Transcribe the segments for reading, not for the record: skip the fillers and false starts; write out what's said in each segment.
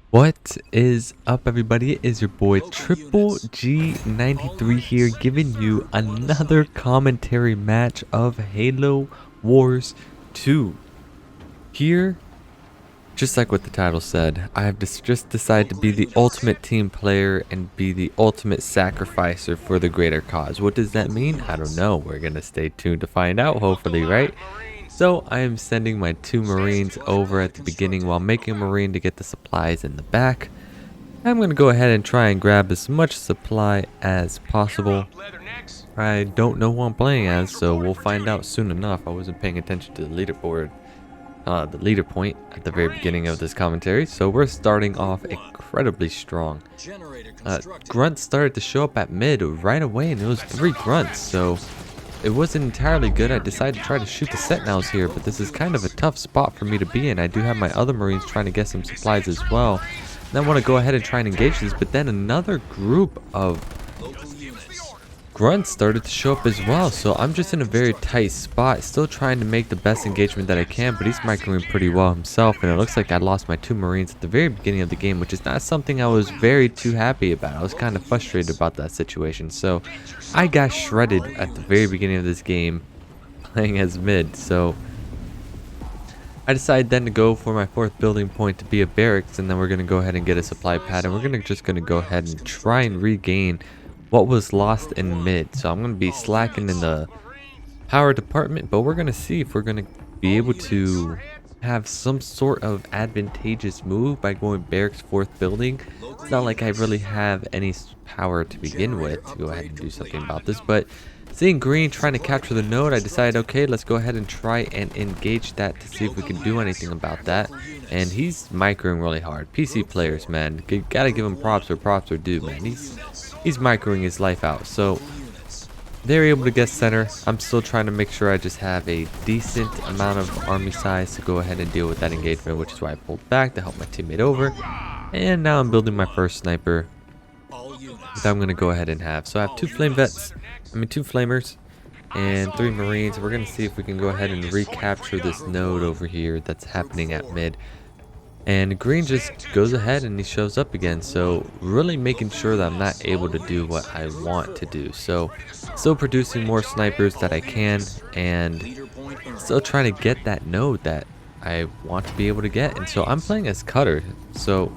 What is up, everybody? It is your boy Triple G93 here, giving you another commentary match of Halo Wars 2. Here, just like what the title said, I have just decided to be the ultimate team player and be the ultimate sacrificer for the greater cause. What does that mean? I don't know. We're gonna stay tuned to find out, hopefully, right? So I am sending my 2 Marines over at the beginning while making a Marine to get the supplies in the back. I'm going to go ahead and try and grab as much supply as possible. I don't know who I'm playing as, so we'll find out soon enough. I wasn't paying attention to the leaderboard, the leader point at the very beginning of this commentary. So we're starting off incredibly strong. Grunts started to show up at mid right away, and it was 3 grunts, so it wasn't entirely good. I decided to try to shoot the sentinels here, but this is kind of a tough spot for me to be in. I do have my other Marines trying to get some supplies as well. And I want to go ahead and try and engage this, but then another group of grunts started to show up as well. So I'm just in a very tight spot, still trying to make the best engagement that I can, but he's microing pretty well himself. And it looks like I lost my 2 Marines at the very beginning of the game, which is not something I was very too happy about. I was kind of frustrated about that situation. So I got shredded at the very beginning of this game playing as mid. So I decided then to go for my 4th building point to be a barracks, and then we're going to go ahead and get a supply pad, and we're just going to go ahead and try and regain what was lost in mid. So I'm going to be slacking in the power department, but we're going to see if we're going to be able to have some sort of advantageous move by going barracks 4th building. It's not like I really have any power to begin with to go ahead and do something about this, but seeing green trying to capture the node, I decided, okay, let's go ahead and try and engage that to see if we can do anything about that. And he's microing really hard. PC players, man, gotta give him props where props are due, man. He's microing his life out. So they're able to get center. I'm still trying to make sure I just have a decent amount of army size to go ahead and deal with that engagement, which is why I pulled back to help my teammate over. And now I'm building my first sniper that I'm going to go ahead and have. So I have 2 2 flamers and 3 Marines. We're going to see if we can go ahead and recapture this node over here that's happening at mid. And green just goes ahead and he shows up again. So really making sure that I'm not able to do what I want to do. So still producing more snipers that I can, and still trying to get that node that I want to be able to get. And so I'm playing as cutter. So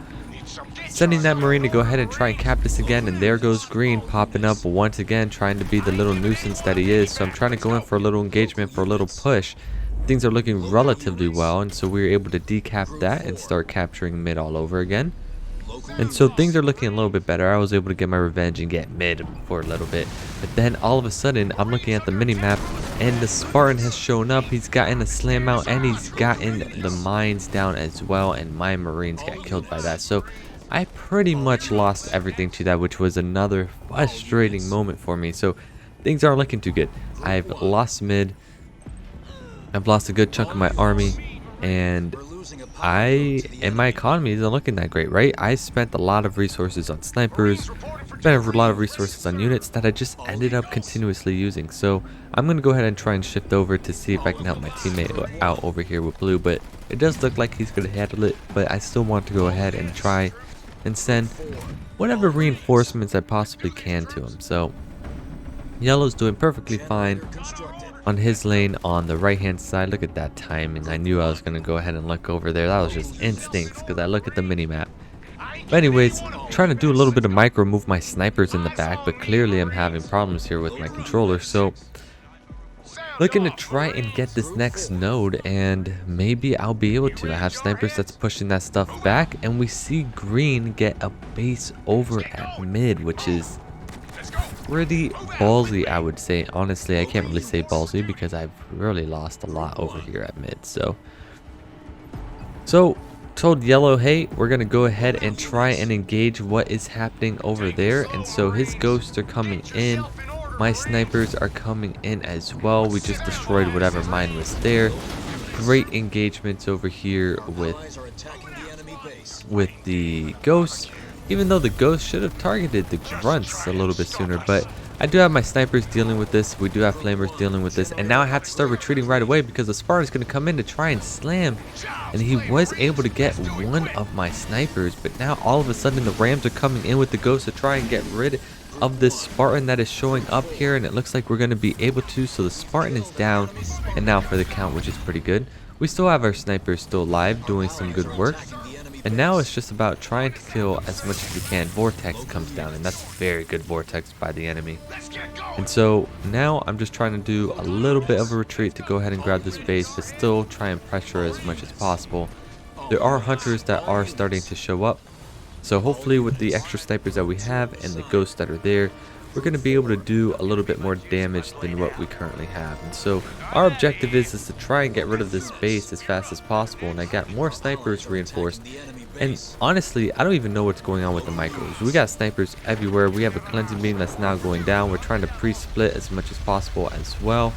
sending that Marine to go ahead and try and cap this again, and there goes green popping up once again, trying to be the little nuisance that he is. So I'm trying to go in for a little engagement, for a little push. Things are looking relatively well, and so we were able to decap that and start capturing mid all over again. And so things are looking a little bit better. I was able to get my revenge and get mid for a little bit, but then all of a sudden I'm looking at the mini map and the Spartan has shown up. He's gotten a slam out and he's gotten the mines down as well, and my Marines got killed by that. So I pretty much lost everything to that, which was another frustrating moment for me. So things aren't looking too good. I've lost mid, I've lost a good chunk of my army, and my economy isn't looking that great, right? I spent a lot of resources on snipers, spent a lot of resources on units that I just ended up continuously using. So I'm going to go ahead and try and shift over to see if I can help my teammate out over here with blue, but it does look like he's going to handle it. But I still want to go ahead and try and send whatever reinforcements I possibly can to him. So yellow's doing perfectly fine on his lane on the right hand side. Look at that timing. I knew I was going to go ahead and look over there. That was just instincts because I look at the mini map. But anyways, trying to do a little bit of micro, move my snipers in the back, but clearly I'm having problems here with my controller. So looking to try and get this next node, and maybe I'll be able to. I have snipers that's pushing that stuff back, and we see green get a base over at mid, which is pretty ballsy, I would say. Honestly, I can't really say ballsy because I've really lost a lot over here at mid. So told yellow, hey, we're gonna go ahead and try and engage what is happening over there. And so his ghosts are coming in, my snipers are coming in as well. We just destroyed whatever mine was there. Great engagements over here with the ghosts, even though the ghost should have targeted the grunts a little bit sooner. But I do have my snipers dealing with this. We do have flamers dealing with this. And now I have to start retreating right away because the Spartan's going to come in to try and slam. And he was able to get one of my snipers. But now all of a sudden the Rams are coming in with the Ghost to try and get rid of this Spartan that is showing up here. And it looks like we're going to be able to. So the Spartan is down. And now for the count, which is pretty good. We still have our snipers still alive doing some good work. And now it's just about trying to kill as much as we can. Vortex comes down, and that's very good Vortex by the enemy. And so now I'm just trying to do a little bit of a retreat to go ahead and grab this base, but still try and pressure as much as possible. There are hunters that are starting to show up. So hopefully with the extra snipers that we have and the ghosts that are there, we're going to be able to do a little bit more damage than what we currently have. And so our objective is to try and get rid of this base as fast as possible. And I got more snipers reinforced. And honestly, I don't even know what's going on with the micros. We got snipers everywhere. We have a cleansing beam that's now going down. We're trying to pre-split as much as possible as well.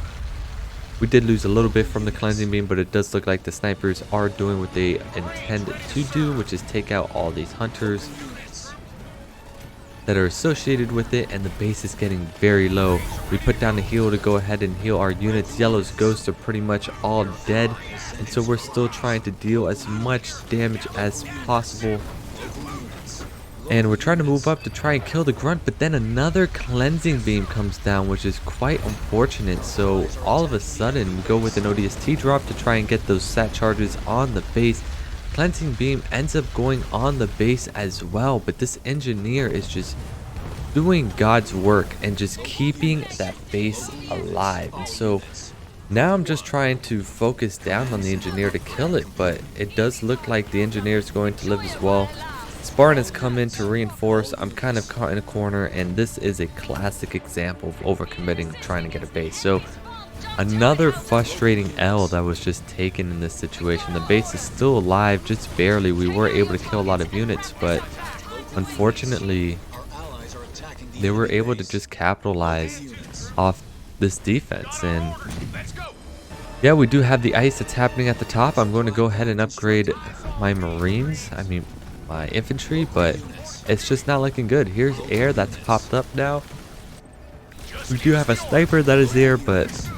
We did lose a little bit from the cleansing beam, but it does look like the snipers are doing what they intend to do, which is take out all these hunters that are associated with it, and the base is getting very low. We put down the heal to go ahead and heal our units. Yellow's ghosts are pretty much all dead, and so we're still trying to deal as much damage as possible. And we're trying to move up to try and kill the grunt, but then another cleansing beam comes down, which is quite unfortunate. So all of a sudden we go with an ODST drop to try and get those sat charges on the base. Cleansing beam ends up going on the base as well, but this engineer is just doing God's work and just keeping that base alive. And so now I'm just trying to focus down on the engineer to kill it, but it does look like the engineer is going to live as well. Spartan has come in to reinforce. I'm kind of caught in a corner, and this is a classic example of overcommitting trying to get a base. So another frustrating L that was just taken in this situation. The base is still alive, just barely. We were able to kill a lot of units, but unfortunately they were able to just capitalize off this defense. And yeah, we do have the ice that's happening at the top. I'm going to go ahead and upgrade my Marines, my infantry, but it's just not looking good. Here's air that's popped up now. We do have a sniper that is there, but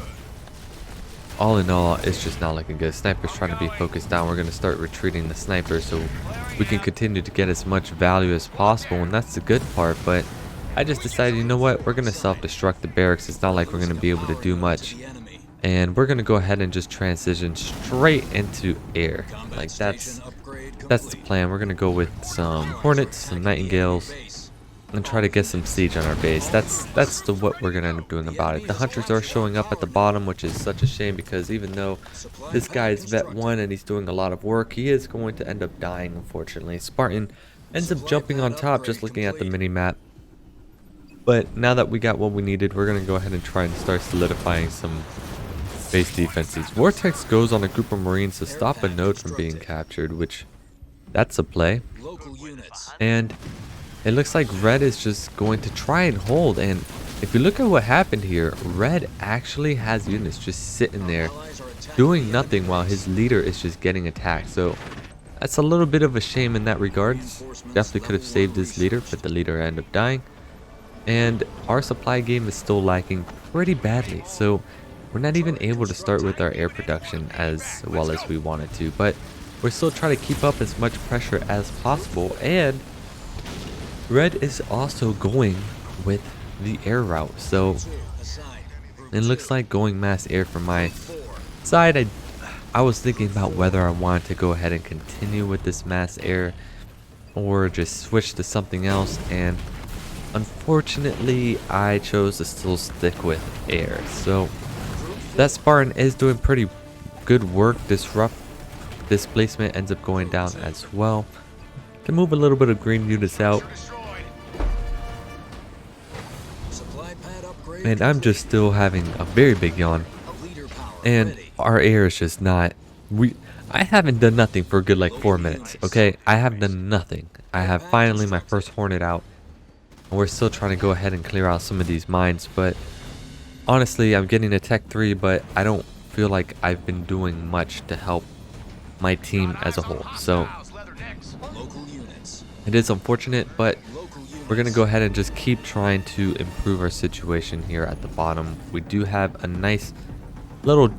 all in all, it's just not looking good. Sniper's trying to be focused down. We're going to start retreating the sniper so we can continue to get as much value as possible, and that's the good part. But I just decided, you know what, we're going to self-destruct the barracks. It's not like we're going to be able to do much, and we're going to go ahead and just transition straight into air. Like that's the plan. We're going to go with some Hornets, some Nightingales, and try to get some siege on our base. That's what we're gonna end up doing about it. The hunters are showing up at the bottom, which is such a shame, because even though this guy is vet 1 and he's doing a lot of work, he is going to end up dying, unfortunately. Spartan ends up jumping on top just looking at the mini map. But now that we got what we needed, we're gonna go ahead and try and start solidifying some base defenses. Vortex goes on a group of Marines to stop a node from being captured, which that's a play. And it looks like Red is just going to try and hold, and if you look at what happened here, Red actually has units just sitting there doing nothing while his leader is just getting attacked. So that's a little bit of a shame in that regard. Definitely could have saved his leader, but the leader ended up dying. And our supply game is still lacking pretty badly, so we're not even able to start with our air production as well as we wanted to, but we're still trying to keep up as much pressure as possible. And Red is also going with the air route, so it looks like going mass air from my side. I was thinking about whether I wanted to go ahead and continue with this mass air or just switch to something else, and unfortunately I chose to still stick with air. So that Spartan is doing pretty good work. Displacement ends up going down as well. Can move a little bit of green units out. And I'm just still having a very big yawn. And our air is just not... I haven't done nothing for a good like 4 minutes, okay? I have done nothing. I have finally my first Hornet out. And we're still trying to go ahead and clear out some of these mines. But honestly, I'm getting a Tech 3, but I don't feel like I've been doing much to help my team as a whole. So it is unfortunate, but We're going to go ahead and just keep trying to improve our situation here at the bottom. We do have a nice little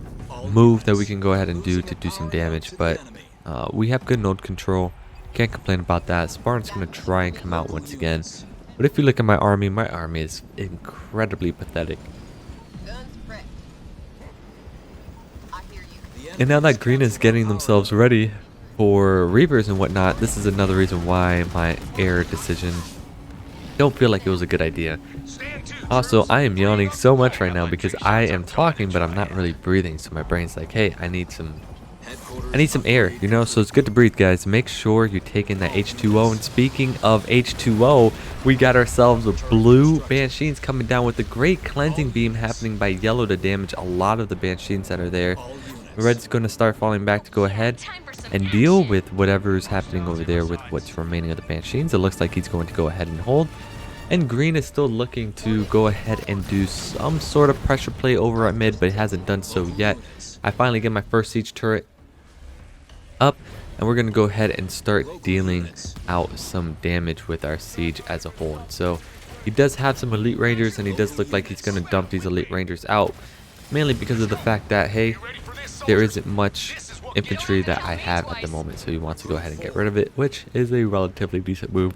move that we can go ahead and do to do some damage, but we have good node control. Can't complain about that. Spartan's going to try and come out once again. But if you look at my army is incredibly pathetic. And now that green is getting themselves ready for Reavers and whatnot, this is another reason why my air decision don't feel like it was a good idea. Also, I am yawning so much right now because I am talking, but I'm not really breathing. So my brain's like, hey, I need some air, you know? So it's good to breathe, guys. Make sure you take in that H2O. And speaking of H2O, we got ourselves a blue Banshees coming down with a great cleansing beam happening by yellow to damage a lot of the Banshees that are there. Red's going to start falling back to go ahead and deal with whatever is happening over there with what's remaining of the Banshees. It looks like he's going to go ahead and hold. And green is still looking to go ahead and do some sort of pressure play over at mid, but hasn't done so yet. I finally get my first siege turret up, and we're going to go ahead and start dealing out some damage with our siege as a whole. And so he does have some elite rangers, and he does look like he's going to dump these elite rangers out, mainly because of the fact that, hey, there isn't much infantry that I have at the moment, so he wants to go ahead and get rid of it, which is a relatively decent move.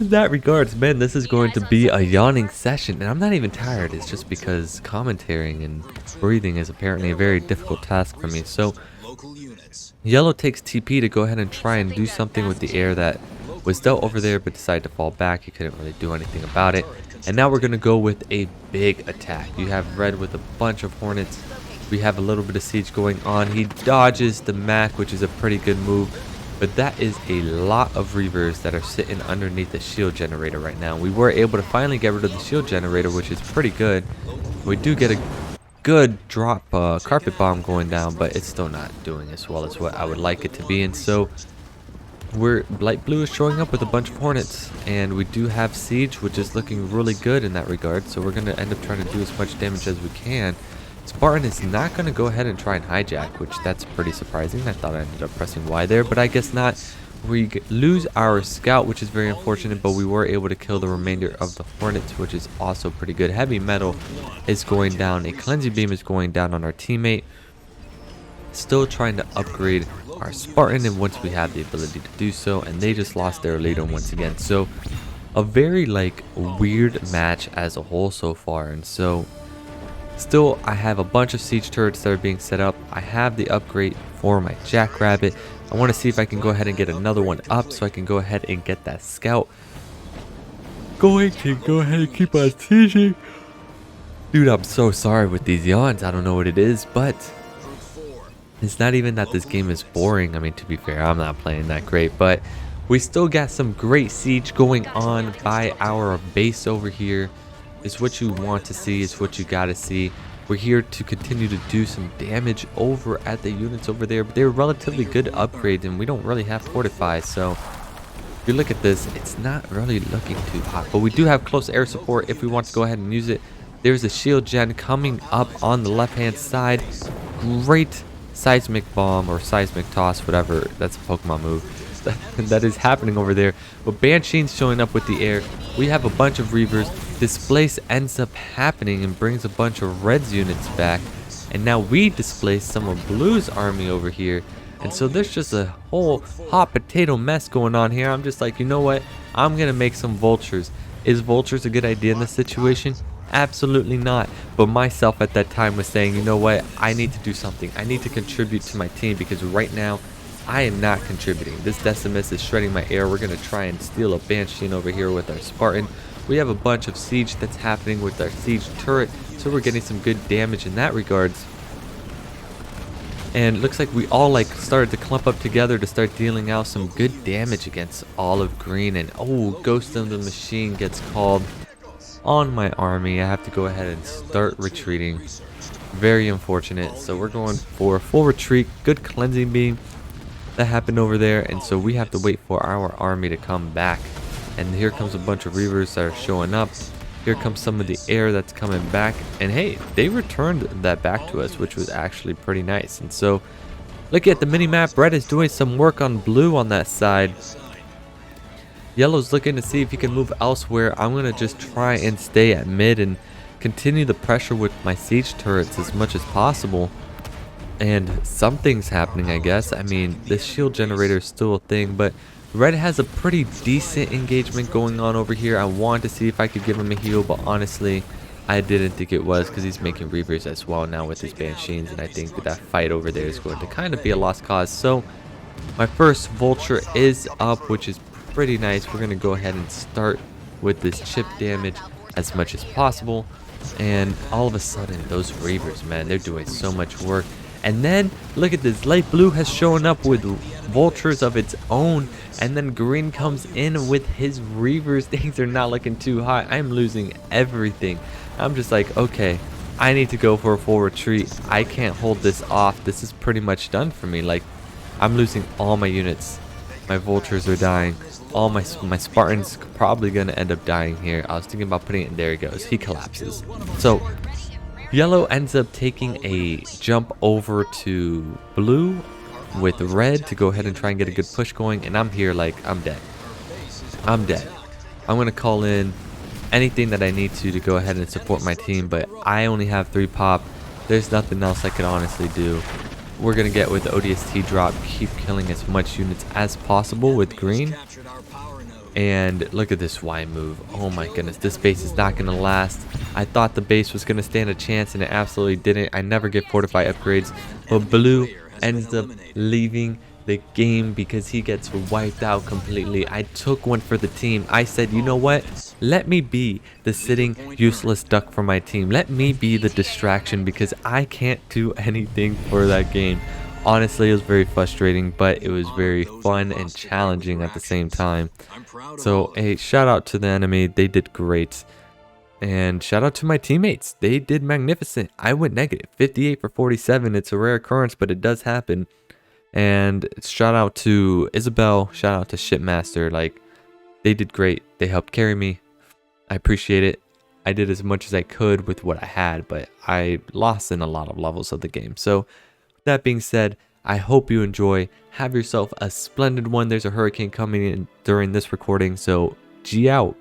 In that regards, man, this is going to be a yawning session, and I'm not even tired. It's just because commentating and breathing is apparently a very difficult task for me. So yellow takes TP to go ahead and try and do something with the air that was dealt over there, but decided to fall back. He couldn't really do anything about it. And now we're going to go with a big attack. You have red with a bunch of hornets. We have a little bit of siege going on. He dodges the Mac, which is a pretty good move. But that is a lot of Reavers that are sitting underneath the shield generator right now. We were able to finally get rid of the shield generator, which is pretty good. We do get a good drop carpet bomb going down, but it's still not doing as well as what I would like it to be. And so light blue is showing up with a bunch of hornets, and we do have siege, which is looking really good in that regard. So we're going to end up trying to do as much damage as we can. Spartan is not going to go ahead and try and hijack, which that's pretty surprising. I thought I ended up pressing Y there, but I guess not. We lose our scout, which is very unfortunate, but we were able to kill the remainder of the hornets, which is also pretty good. Heavy metal is going down. A cleansing beam is going down on our teammate. Still trying to upgrade our Spartan, and once we have the ability to do so, and they just lost their leader once again. So a very weird match as a whole so far. And so still, I have a bunch of siege turrets that are being set up. I have the upgrade for my Jackrabbit. I want to see if I can go ahead and get another one up so I can go ahead and get that scout. Going to go ahead and keep on sieging. Dude, I'm so sorry with these yawns. I don't know what it is, but it's not even that this game is boring. I mean, to be fair, I'm not playing that great, but we still got some great siege going on by our base over here. It's what you want to see. It's what you got to see. We're here to continue to do some damage over at the units over there, but they're relatively good upgrades, and we don't really have fortify. So if you look at this, it's not really looking too hot, but we do have close air support if we want to go ahead and use it. There's a shield gen coming up on the left hand side. Great seismic bomb or seismic toss, whatever. That's a Pokemon move that is happening over there. But Banshees showing up with the air. We have a bunch of Reavers. Displace ends up happening and brings a bunch of Red's units back, and now we displace some of Blue's army over here. And so there's just a whole hot potato mess going on here. I'm just like, you know what, I'm gonna make some vultures. Is vultures a good idea in this situation? Absolutely not. But myself at that time was saying, you know what, I need to do something. I need to contribute to my team, because right now I am not contributing. This Decimus is shredding my air. We're gonna try and steal a Banshee over here with our Spartan. We have a bunch of siege that's happening with our siege turret, so we're getting some good damage in that regards. And it looks like we all started to clump up together to start dealing out some good damage against olive green. And oh, Ghost of the Machine gets called on my army. I have to go ahead and start retreating. Very unfortunate. So we're going for a full retreat. Good cleansing beam that happened over there, and so we have to wait for our army to come back. And here comes a bunch of Reavers that are showing up. Here comes some of the air that's coming back, and hey, they returned that back to us, which was actually pretty nice. And so look at the mini map. Red is doing some work on blue on that side. Yellow's looking to see if he can move elsewhere. I'm going to just try and stay at mid and continue the pressure with my siege turrets as much as possible. And something's happening, I guess. I mean, the shield generator is still a thing, but Red has a pretty decent engagement going on over here. I wanted to see if I could give him a heal, but honestly, I didn't think it was because he's making Reavers as well now with his Banshees, and I think that fight over there is going to kind of be a lost cause. So my first Vulture is up, which is pretty nice. We're going to go ahead and start with this chip damage as much as possible. And all of a sudden, those Reavers, man, they're doing so much work. And then, look at this. Light blue has shown up with Vultures of its own. And then green comes in with his Reavers. Things are not looking too hot. I'm losing everything. I'm just like, okay, I need to go for a full retreat. I can't hold this off. This is pretty much done for me. Like, I'm losing all my units. My Vultures are dying. All my Spartans probably gonna end up dying here. I was thinking about putting it. There he goes. He collapses. So Yellow ends up taking a jump over to blue with red to go ahead and try and get a good push going. And I'm here like, I'm dead. I'm dead. I'm gonna call in anything that I need to go ahead and support my team, but I only have 3 pop. There's nothing else I could honestly do. We're gonna get with the ODST drop, keep killing as much units as possible with green. And look at this Y move. Oh my goodness, this base is not gonna last. I thought the base was gonna stand a chance and it absolutely didn't. I never get fortify upgrades, but blue ends up leaving the game because he gets wiped out completely. I took one for the team. I said, you know what? Let me be the sitting useless duck for my team. Let me be the distraction because I can't do anything for that game. Honestly, it was very frustrating, but it was very fun and challenging at the same time. So, hey, shout out to the enemy. They did great. And shout out to my teammates. They did magnificent. I went negative 58 for 47. It's a rare occurrence, but it does happen. And shout out to Isabel. Shout out to Shipmaster. Like, they did great. They helped carry me. I appreciate it. I did as much as I could with what I had, but I lost in a lot of levels of the game. So, that being said, I hope you enjoy. Have yourself a splendid one. There's a hurricane coming in during this recording, so G out.